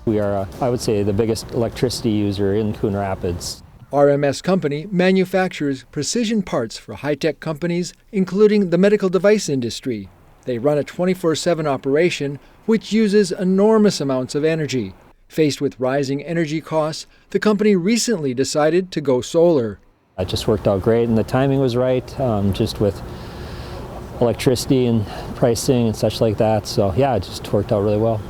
We are, I would say, the biggest electricity user in Coon Rapids. RMS Company manufactures precision parts for high-tech companies, including the medical device industry. They run a 24/7 operation, which uses enormous amounts of energy. Faced with rising energy costs, the company recently decided to go solar. It just worked out great, and the timing was right, just with electricity and pricing and such like that. So yeah, it just worked out really well.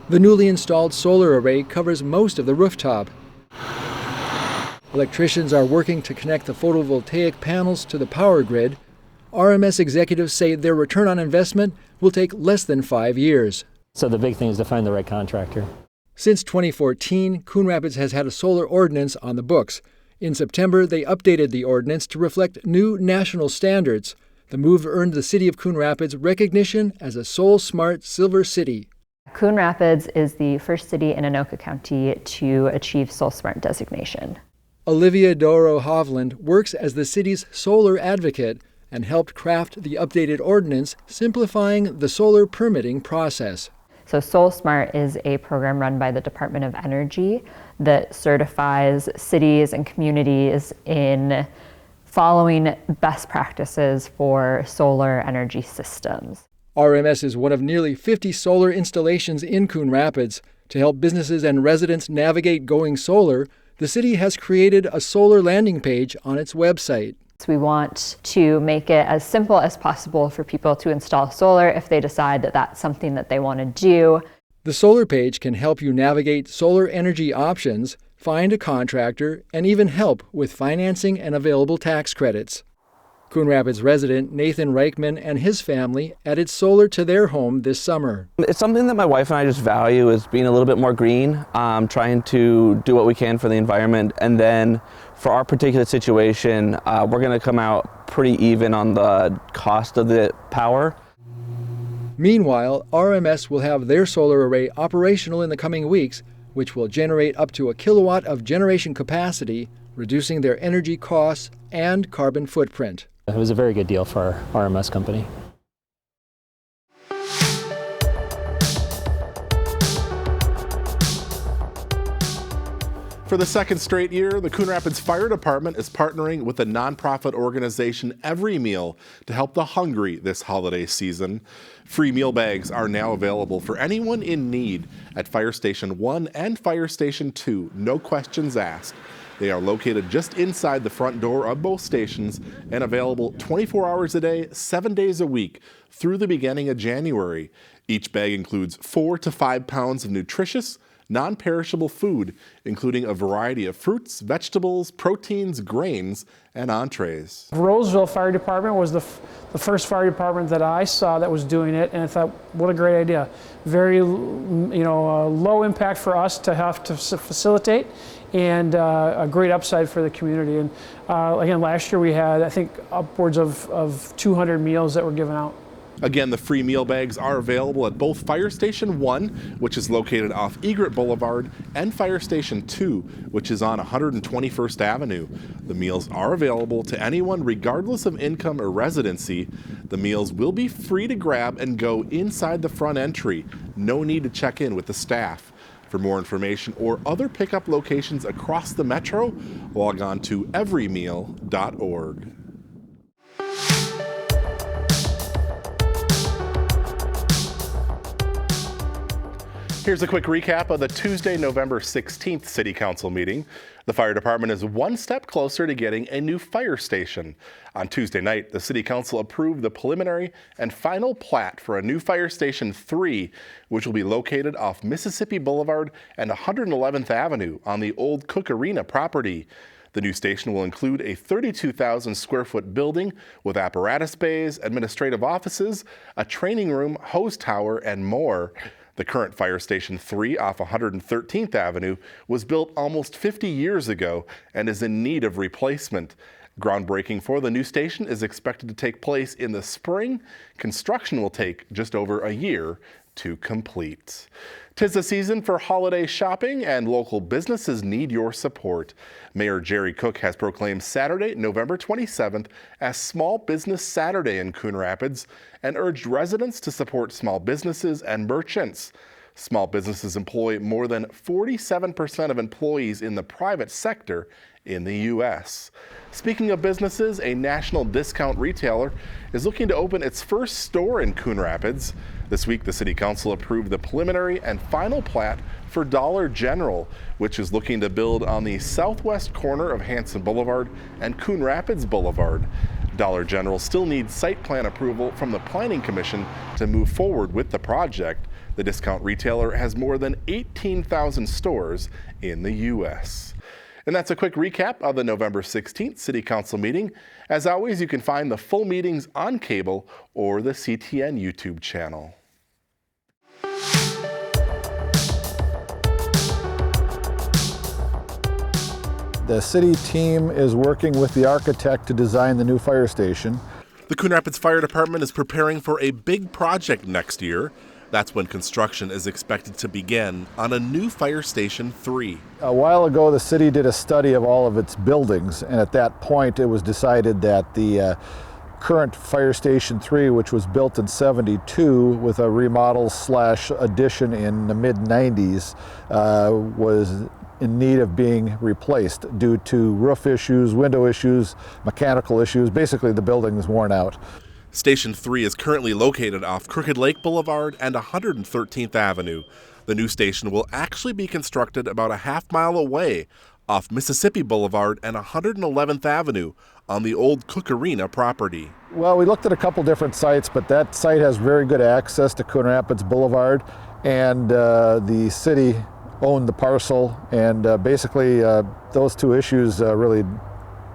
The newly installed solar array covers most of the rooftop. Electricians are working to connect the photovoltaic panels to the power grid. RMS executives say their return on investment will take less than 5 years. So the big thing is to find the right contractor. Since 2014, Coon Rapids has had a solar ordinance on the books. In September, they updated the ordinance to reflect new national standards. The move earned the city of Coon Rapids recognition as a Soul Smart Silver City. Coon Rapids is the first city in Anoka County to achieve Soul Smart designation. Olivia Doro Hovland works as the city's solar advocate and helped craft the updated ordinance, simplifying the solar permitting process. So Soul Smart is a program run by the Department of Energy that certifies cities and communities in following best practices for solar energy systems. RMS is one of nearly 50 solar installations in Coon Rapids. To help businesses and residents navigate going solar, the city has created a solar landing page on its website. We want to make it as simple as possible for people to install solar if they decide that that's something that they want to do. The solar page can help you navigate solar energy options, find a contractor, and even help with financing and available tax credits. Coon Rapids resident Nathan Reichman and his family added solar to their home this summer. It's something that my wife and I just value, is being a little bit more green, trying to do what we can for the environment, and then for our particular situation, we're going to come out pretty even on the cost of the power. Meanwhile, RMS will have their solar array operational in the coming weeks, which will generate up to 1 kilowatt of generation capacity, reducing their energy costs and carbon footprint. It was a very good deal for our RMS company. For the second straight year, the Coon Rapids Fire Department is partnering with the nonprofit organization Every Meal to help the hungry this holiday season. Free meal bags are now available for anyone in need at Fire Station 1 and Fire Station 2, no questions asked. They are located just inside the front door of both stations and available 24 hours a day, 7 days a week through the beginning of January. Each bag includes 4 to 5 pounds of nutritious, non-perishable food, including a variety of fruits, vegetables, proteins, grains, and entrees. Roseville Fire Department was the first fire department that I saw that was doing it, and I thought, what a great idea. Very, low impact for us to have to facilitate, and a great upside for the community. And again, last year we had, I think, upwards of 200 meals that were given out. Again, the free meal bags are available at both Fire Station 1, which is located off Egret Boulevard, and Fire Station 2, which is on 121st Avenue. The meals are available to anyone regardless of income or residency. The meals will be free to grab and go inside the front entry. No need to check in with the staff. For more information or other pickup locations across the metro, log on to everymeal.org. Here's a quick recap of the Tuesday, November 16th City Council meeting. The fire department is one step closer to getting a new fire station. On Tuesday night, the City Council approved the preliminary and final plat for a new Fire Station 3, which will be located off Mississippi Boulevard and 111th Avenue on the old Cook Arena property. The new station will include a 32,000 square foot building with apparatus bays, administrative offices, a training room, hose tower, and more. The current Fire Station 3 off 113th Avenue was built almost 50 years ago and is in need of replacement. Groundbreaking for the new station is expected to take place in the spring. Construction will take just over a year to complete. 'Tis the season for holiday shopping, and local businesses need your support. Mayor Jerry Cook has proclaimed Saturday, November 27th as Small Business Saturday in Coon Rapids and urged residents to support small businesses and merchants. Small businesses employ more than 47% of employees in the private sector in the U.S. Speaking of businesses, a national discount retailer is looking to open its first store in Coon Rapids. This week, the City Council approved the preliminary and final plat for Dollar General, which is looking to build on the southwest corner of Hanson Boulevard and Coon Rapids Boulevard. Dollar General still needs site plan approval from the Planning Commission to move forward with the project. The discount retailer has more than 18,000 stores in the U.S. And that's a quick recap of the November 16th City Council meeting. As always, you can find the full meetings on cable or the CTN YouTube channel. The city team is working with the architect to design the new fire station. The Coon Rapids Fire Department is preparing for a big project next year. That's when construction is expected to begin on a new Fire Station 3. A while ago, the city did a study of all of its buildings, and at that point, it was decided that the current Fire Station 3, which was built in '72 with a remodel / addition in the mid-'90s, was in need of being replaced due to roof issues, window issues, mechanical issues. Basically, the building is worn out. Station 3 is currently located off Crooked Lake Boulevard and 113th Avenue. The new station will actually be constructed about a half-mile away off Mississippi Boulevard and 111th Avenue on the old Cook Arena property. Well, we looked at a couple different sites, but that site has very good access to Coon Rapids Boulevard, and the city owned the parcel, and basically those two issues really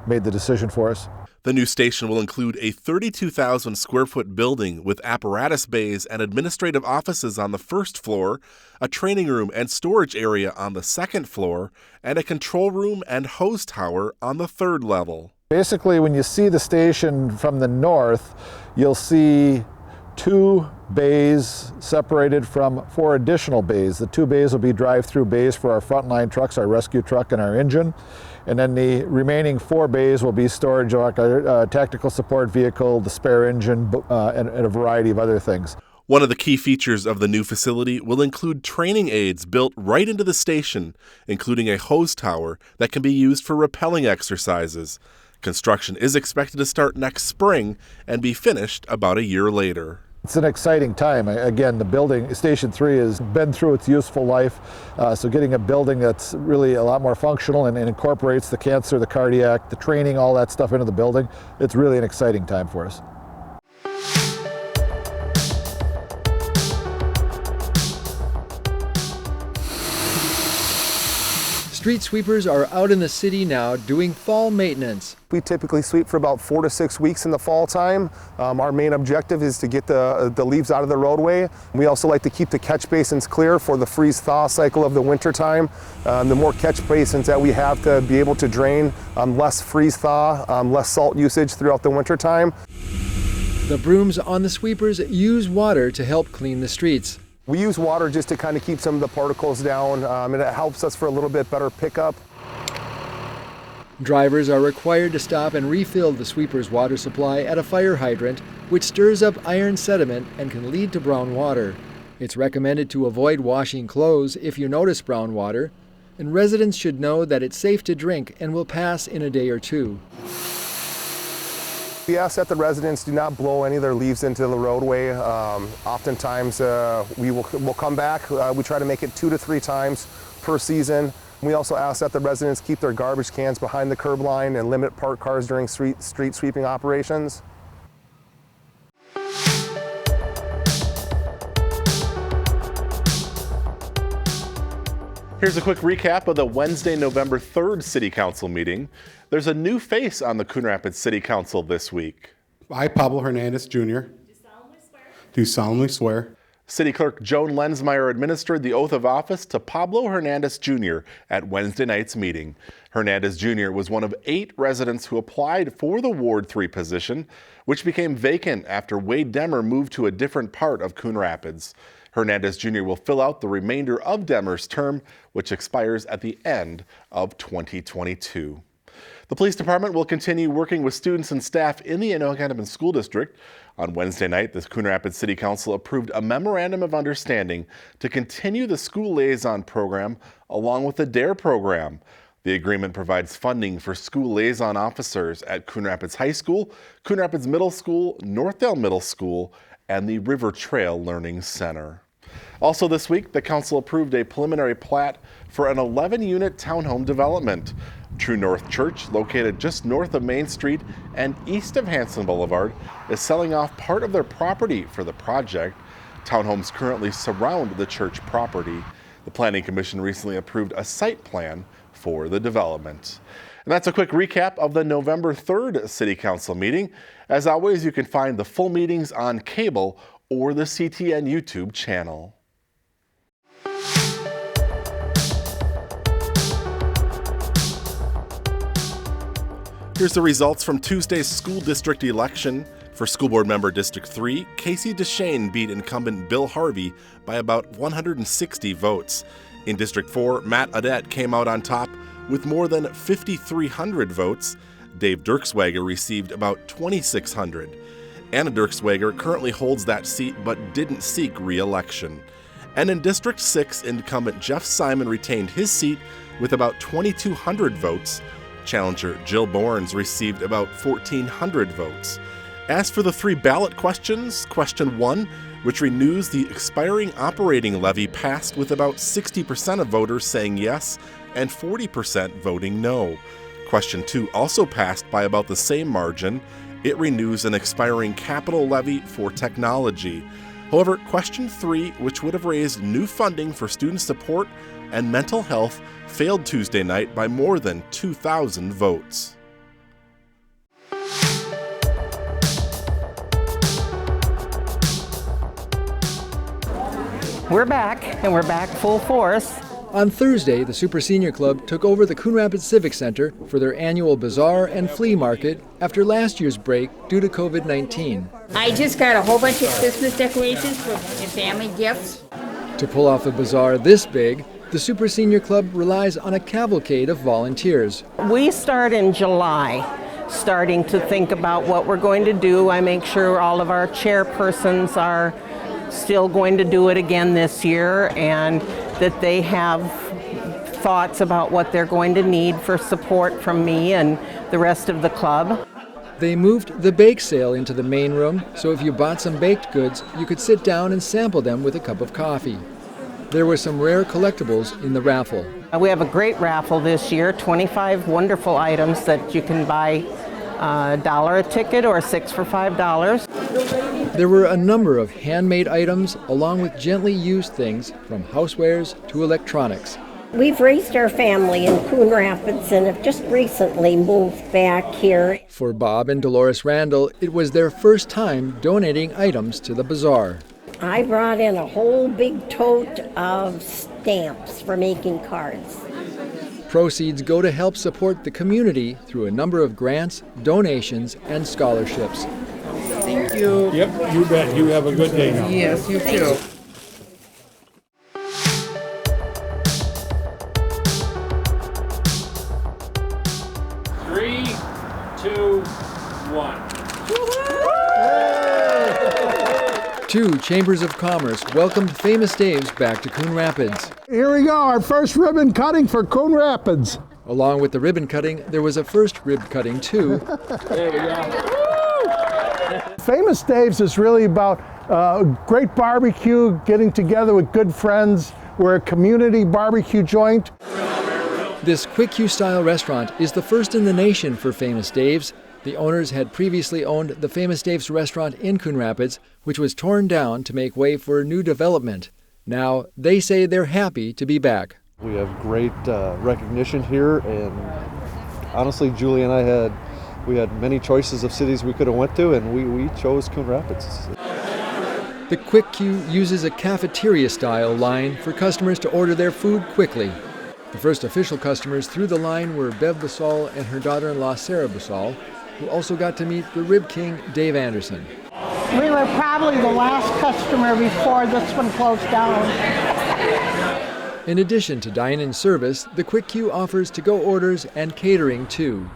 made the decision for us. The new station will include a 32,000 square foot building with apparatus bays and administrative offices on the first floor, a training room and storage area on the second floor, and a control room and hose tower on the third level. Basically, when you see the station from the north, you'll see 2 bays separated from 4 additional bays. The 2 bays will be drive-through bays for our frontline trucks, our rescue truck and our engine. And then the remaining 4 bays will be storage like a tactical support vehicle, the spare engine, and a variety of other things. One of the key features of the new facility will include training aids built right into the station, including a hose tower that can be used for rappelling exercises. Construction is expected to start next spring and be finished about a year later. It's an exciting time. Again, the building, Station 3, has been through its useful life, so getting a building that's really a lot more functional and incorporates the cancer, the cardiac, the training, all that stuff into the building, it's really an exciting time for us. Street sweepers are out in the city now doing fall maintenance. We typically sweep for about 4 to 6 weeks in the fall time. Our main objective is to get the leaves out of the roadway. We also like to keep the catch basins clear for the freeze-thaw cycle of the winter time. The more catch basins that we have to be able to drain, less freeze-thaw, less salt usage throughout the winter time. The brooms on the sweepers use water to help clean the streets. We use water just to kind of keep some of the particles down, and it helps us for a little bit better pickup. Drivers are required to stop and refill the sweeper's water supply at a fire hydrant, which stirs up iron sediment and can lead to brown water. It's recommended to avoid washing clothes if you notice brown water, and residents should know that it's safe to drink and will pass in a day or 2. We ask that the residents do not blow any of their leaves into the roadway. Oftentimes we'll come back. We try to make it 2 to 3 times per season. We also ask that the residents keep their garbage cans behind the curb line and limit parked cars during street sweeping operations. Here's a quick recap of the Wednesday, November 3rd City Council meeting. There's a new face on the Coon Rapids City Council this week. I, Pablo Hernandez, Jr. Do solemnly swear. Do solemnly swear. City Clerk Joan Lensmeyer administered the oath of office to Pablo Hernandez Jr. at Wednesday night's meeting. Hernandez Jr. was one of 8 residents who applied for the Ward 3 position, which became vacant after Wade Demmer moved to a different part of Coon Rapids. Hernandez Jr. will fill out the remainder of Demmer's term, which expires at the end of 2022. The police department will continue working with students and staff in the Anoka School District. On Wednesday night, the Coon Rapids City Council approved a memorandum of understanding to continue the school liaison program along with the DARE program. The agreement provides funding for school liaison officers at Coon Rapids High School, Coon Rapids Middle School, Northdale Middle School, and the River Trail Learning Center. Also this week, the council approved a preliminary plat for an 11-unit townhome development. True North Church, located just north of Main Street and east of Hanson Boulevard, is selling off part of their property for the project. Townhomes currently surround the church property. The Planning Commission recently approved a site plan for the development. And that's a quick recap of the November 3rd City Council meeting. As always, you can find the full meetings on cable or the CTN YouTube channel. Here's the results from Tuesday's school district election. For School Board Member District 3, Casey DeShane beat incumbent Bill Harvey by about 160 votes. In District 4, Matt Adet came out on top with more than 5,300 votes. Dave Dirkswager received about 2,600. Anna Dirkswager currently holds that seat but didn't seek re-election. And in District 6, incumbent Jeff Simon retained his seat with about 2,200 votes. Challenger Jill Bournes received about 1,400 votes. As for the 3 ballot questions, question 1, which renews the expiring operating levy, passed with about 60% of voters saying yes and 40% voting no. Question 2 also passed by about the same margin. It renews an expiring capital levy for technology. However, question 3, which would have raised new funding for student support and mental health, failed Tuesday night by more than 2,000 votes. We're back, and we're back full force. On Thursday, the Super Senior Club took over the Coon Rapids Civic Center for their annual bazaar and flea market after last year's break due to COVID-19. I just got a whole bunch of Christmas decorations for family gifts. To pull off a bazaar this big, the Super Senior Club relies on a cavalcade of volunteers. We start in July, starting to think about what we're going to do. I make sure all of our chairpersons are still going to do it again this year, and that they have thoughts about what they're going to need for support from me and the rest of the club. They moved the bake sale into the main room, so if you bought some baked goods, you could sit down and sample them with a cup of coffee. There were some rare collectibles in the raffle. We have a great raffle this year, 25 wonderful items that you can buy $1 a ticket or 6 for $5. There were a number of handmade items along with gently used things from housewares to electronics. We've raised our family in Coon Rapids and have just recently moved back here. For Bob and Dolores Randall, it was their first time donating items to the bazaar. I brought in a whole big tote of stamps for making cards. Proceeds go to help support the community through a number of grants, donations, and scholarships. Thank you. Yep, you bet. You have a good day now. Yes, you too. Three, two, one. Two Chambers of Commerce welcomed Famous Dave's back to Coon Rapids. Here we go, our first ribbon cutting for Coon Rapids. Along with the ribbon cutting, there was a first rib cutting too. There we go. Famous Dave's is really about great barbecue, getting together with good friends. We're a community barbecue joint. This Quick Q-style restaurant is the first in the nation for Famous Dave's. The owners had previously owned the Famous Dave's restaurant in Coon Rapids, which was torn down to make way for new development. Now, they say they're happy to be back. We have great recognition here, and honestly, Julie and I had many choices of cities we could have went to, and we chose Coon Rapids. The Quick Q uses a cafeteria-style line for customers to order their food quickly. The first official customers through the line were Bev Basal and her daughter-in-law Sarah Basal, who also got to meet the Rib King Dave Anderson. We were probably the last customer before this one closed down. In addition to dine-in service, the Quick Q offers to-go orders and catering too.